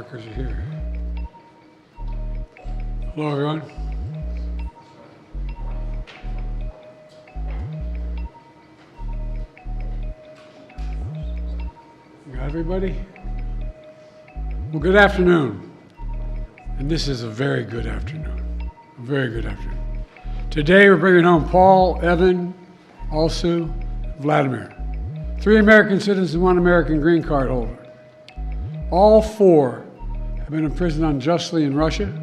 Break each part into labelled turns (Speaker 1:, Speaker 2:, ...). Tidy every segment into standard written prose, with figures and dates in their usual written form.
Speaker 1: markers are here. Hello, everyone. You got everybody? Well, good afternoon. And this is a very good afternoon. A very good afternoon. Today we're bringing home Paul, Evan, Alsu, Vladimir. 3 American citizens and 1 American green card holder. All 4 have been imprisoned unjustly in Russia.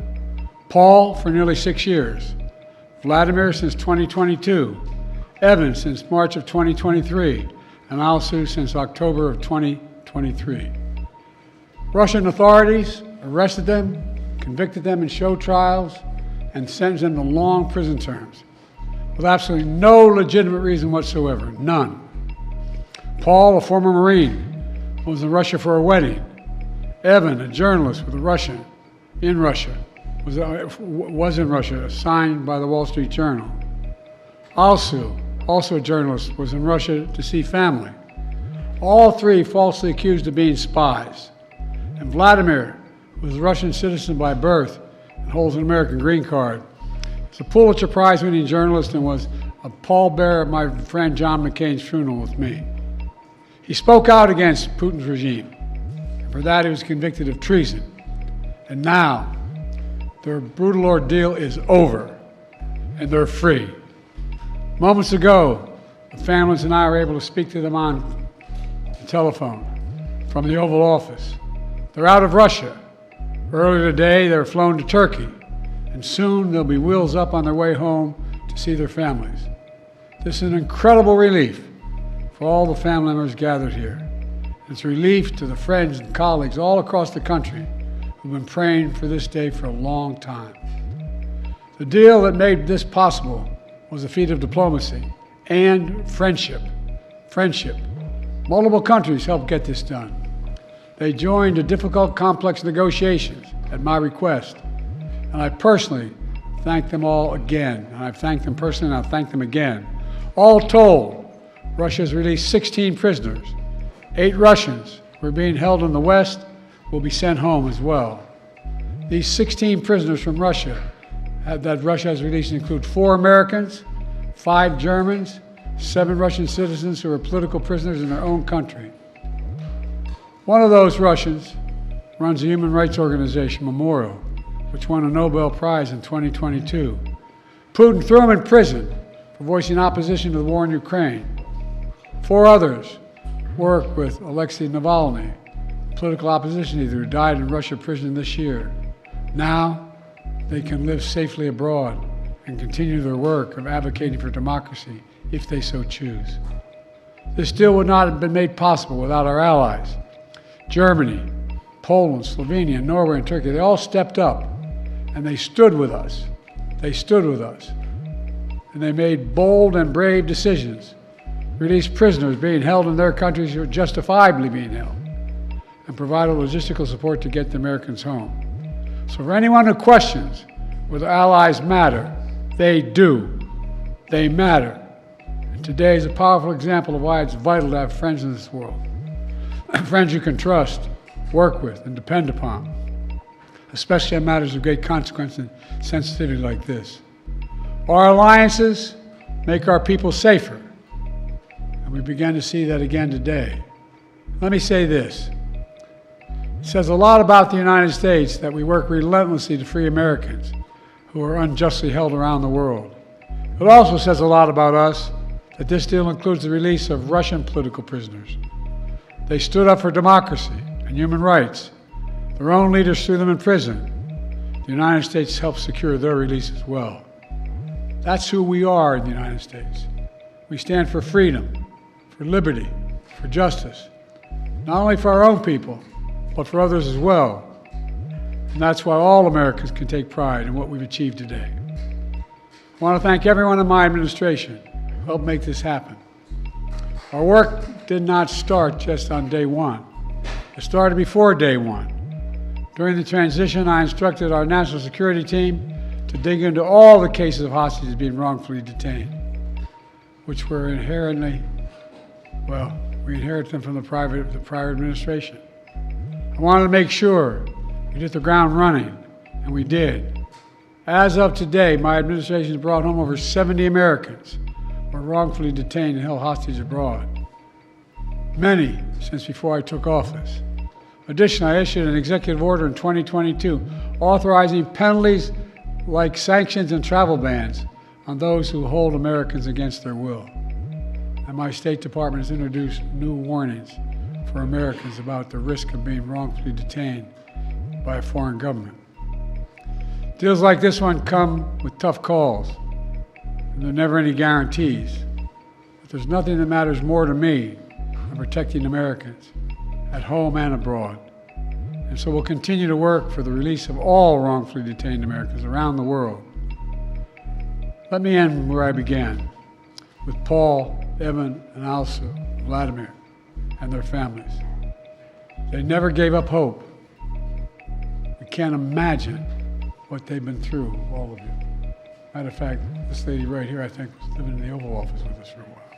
Speaker 1: Paul for nearly 6 years. Vladimir since 2022. Evan since March of 2023. And Alsu since October of 2023. Russian authorities arrested them, convicted them in show trials, and sentenced them to long prison terms with absolutely no legitimate reason whatsoever, none. Paul, a former Marine, was in Russia for a wedding. Evan, a journalist with a Russian, in Russia, was in Russia, assigned by the Wall Street Journal. Alsu, also a journalist, was in Russia to see family. All 3 falsely accused of being spies. And Vladimir, who was a Russian citizen by birth and holds an American green card, is a Pulitzer Prize-winning journalist and was a pallbearer at my friend John McCain's funeral with me. He spoke out against Putin's regime. And for that, he was convicted of treason. And now, their brutal ordeal is over, and they're free. Moments ago, the families and I were able to speak to them on the telephone from the Oval Office. They're out of Russia. Earlier today, they were flown to Turkey, and soon they'll be wheels up on their way home to see their families. This is an incredible relief for all the family members gathered here. It's a relief to the friends and colleagues all across the country who've been praying for this day for a long time. The deal that made this possible was a feat of diplomacy and friendship. Friendship. Multiple countries helped get this done. They joined the difficult, complex negotiations at my request. And I personally thank them all again. And I've thanked them personally, and I'll thank them again. All told, Russia has released 16 prisoners. 8 Russians who are being held in the West will be sent home as well. These 16 prisoners from Russia that Russia has released include 4 Americans, 5 Germans, 7 Russian citizens who are political prisoners in their own country. One of those Russians runs a human rights organization, Memorial, which won a Nobel Prize in 2022. Putin threw him in prison for voicing opposition to the war in Ukraine. 4 others work with Alexei Navalny, a political opposition leader who died in Russia prison this year. Now they can live safely abroad and continue their work of advocating for democracy if they so choose. This deal would not have been made possible without our allies. Germany, Poland, Slovenia, Norway, and Turkey, they all stepped up and they stood with us. They stood with us. And they made bold and brave decisions, released prisoners being held in their countries who are justifiably being held, and provided logistical support to get the Americans home. So for anyone who questions whether allies matter, they do. They matter. And today is a powerful example of why it's vital to have friends in this world. Friends you can trust, work with, and depend upon, especially on matters of great consequence and sensitivity like this. Our alliances make our people safer, and we begin to see that again today. Let me say this. It says a lot about the United States that we work relentlessly to free Americans who are unjustly held around the world. It also says a lot about us that this deal includes the release of Russian political prisoners. They stood up for democracy and human rights. Their own leaders threw them in prison. The United States helped secure their release as well. That's who we are in the United States. We stand for freedom, for liberty, for justice, not only for our own people, but for others as well. And that's why all Americans can take pride in what we've achieved today. I want to thank everyone in my administration who helped make this happen. Our work did not start just on day one. It started before day one. During the transition, I instructed our national security team to dig into all the cases of hostages being wrongfully detained, which were inherently, well, we inherited them from the prior administration. I wanted to make sure We hit the ground running, and we did. As of today, my administration has brought home over 70 Americans who were wrongfully detained and held hostage abroad. Many since before I took office. Additionally, I issued an executive order in 2022 authorizing penalties like sanctions and travel bans on those who hold Americans against their will. And my State Department has introduced new warnings for Americans about the risk of being wrongfully detained by a foreign government. Deals like this one come with tough calls, and there are never any guarantees. But there's nothing that matters more to me than protecting Americans at home and abroad. And so we'll continue to work for the release of all wrongfully detained Americans around the world. Let me end where I began, with Paul, Evan, and also Vladimir and their families. They never gave up hope. We can't imagine what they've been through, all of you. Matter of fact, this lady right here, I think, was living in the Oval Office with us for a while.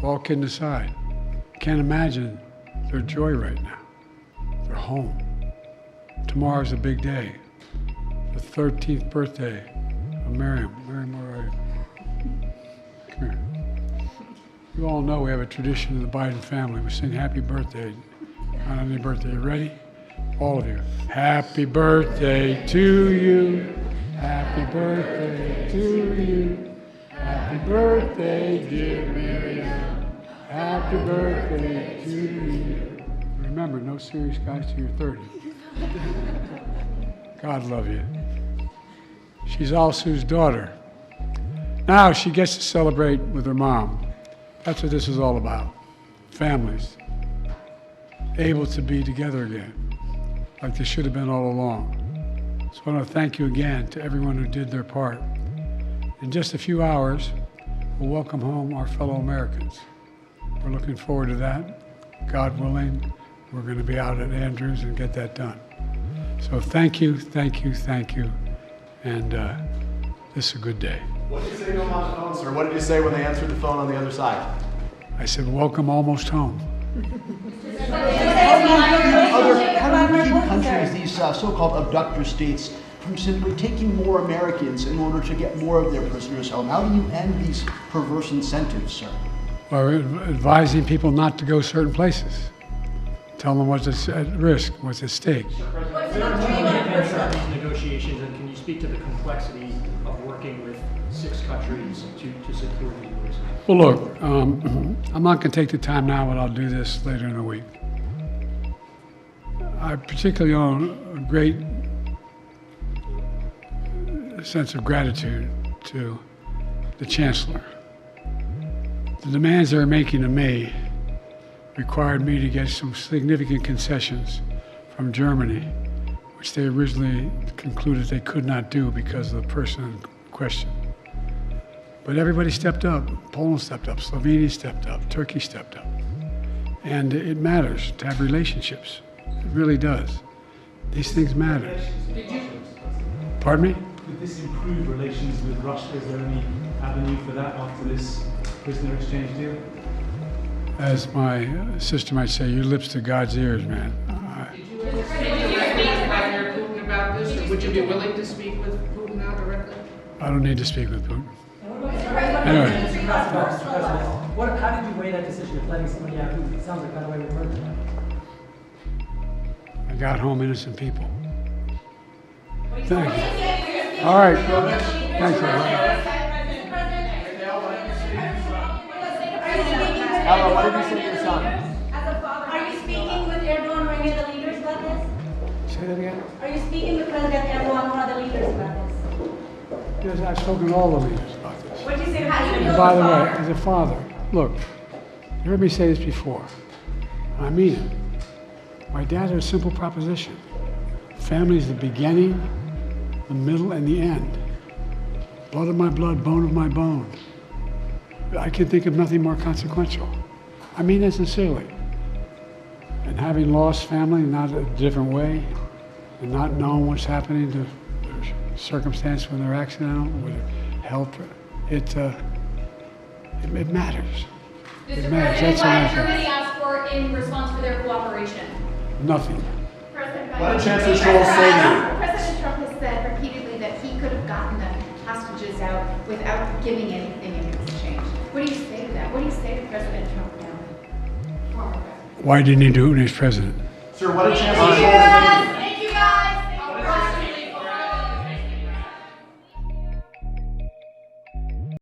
Speaker 1: All kidding aside, can't imagine their joy right now. They're home. Tomorrow's a big day. The 13th birthday of Miriam. Miriam, where are you? Come here. You all know we have a tradition in the Biden family. We sing happy birthday on any birthday. You ready? All of you. Happy birthday to you. Happy birthday to you. Happy birthday, dear Miriam. Happy birthday to you. Remember, no serious guys till you're 30. God love you. She's Alsu's daughter. Now she gets to celebrate with her mom. That's what this is all about. Families. Able to be together again, like they should have been all along. So I want to thank you again to everyone who did their part. In just a few hours, we'll welcome home our fellow Americans. We're looking forward to that. God willing, we're going to be out at Andrews and get that done. So thank you, thank you, thank you. And this is a good day.
Speaker 2: What did you say to them on the phone, sir? What did you say when they answered the phone on the other side?
Speaker 1: I said, welcome almost home.
Speaker 3: How do you keep countries, these so-called abductor states, from simply taking more Americans in order to get more of their prisoners home? How do you end these perverse incentives, sir?
Speaker 1: Well, we're advising people not to go certain places. Tell them what's at risk, what's at stake.
Speaker 4: What's the these negotiations, and can you speak to the complexity of working with 6 countries to secure the U.S.?
Speaker 1: Well, look, I'm not going to take the time now, but I'll do this later in the week. I particularly own a great sense of gratitude to the Chancellor. The demands they're making of me required me to get some significant concessions from Germany, which they originally concluded they could not do because of the person in question. But everybody stepped up. Poland stepped up, Slovenia stepped up, Turkey stepped up. And it matters to have relationships. It really does. These things matter. Pardon me?
Speaker 5: Could this improve relations with Russia? Is there any avenue for that after this prisoner exchange deal?
Speaker 1: As my sister might say, your lips to God's ears, man.
Speaker 6: Did you speak to Vladimir Putin about this, or would you be willing to speak with Putin now directly?
Speaker 1: I don't need to speak with Putin. Anyway.
Speaker 7: How did you weigh that decision of letting somebody out who sounds like, by the way, we heard tonight?
Speaker 1: I got home innocent people. Thank you. All right. Thanks, everybody.
Speaker 2: Ella, what did you say to your son?
Speaker 8: As a father, are you speaking with Erdogan or any of the leaders about this?
Speaker 1: Say that again?
Speaker 8: Are you speaking with President Erdogan or other leaders about this?
Speaker 1: Yes, I've spoken to all the leaders about this.
Speaker 8: What did you say to
Speaker 1: And by the way, as a father, look, you heard me say this before, and I mean it. My dad had a simple proposition. Family is the beginning, the middle, and the end. Blood of my blood, bone of my bone. I can think of nothing more consequential. I mean that sincerely. And having lost family, not a different way, and not knowing what's happening to their circumstance when they're accidental, with health, it matters. It matters. That's
Speaker 9: What did Germany ask for in response for their cooperation?
Speaker 1: Nothing.
Speaker 9: President
Speaker 2: What did Chancellor Scholz say to you?
Speaker 9: President Trump has said repeatedly that he could have gotten the hostages out without giving anything in exchange. What do you say to that? What do you say to President Trump now? Former president.
Speaker 1: Why didn't he do it when he was president?
Speaker 2: Sir, what did Chancellor Scholz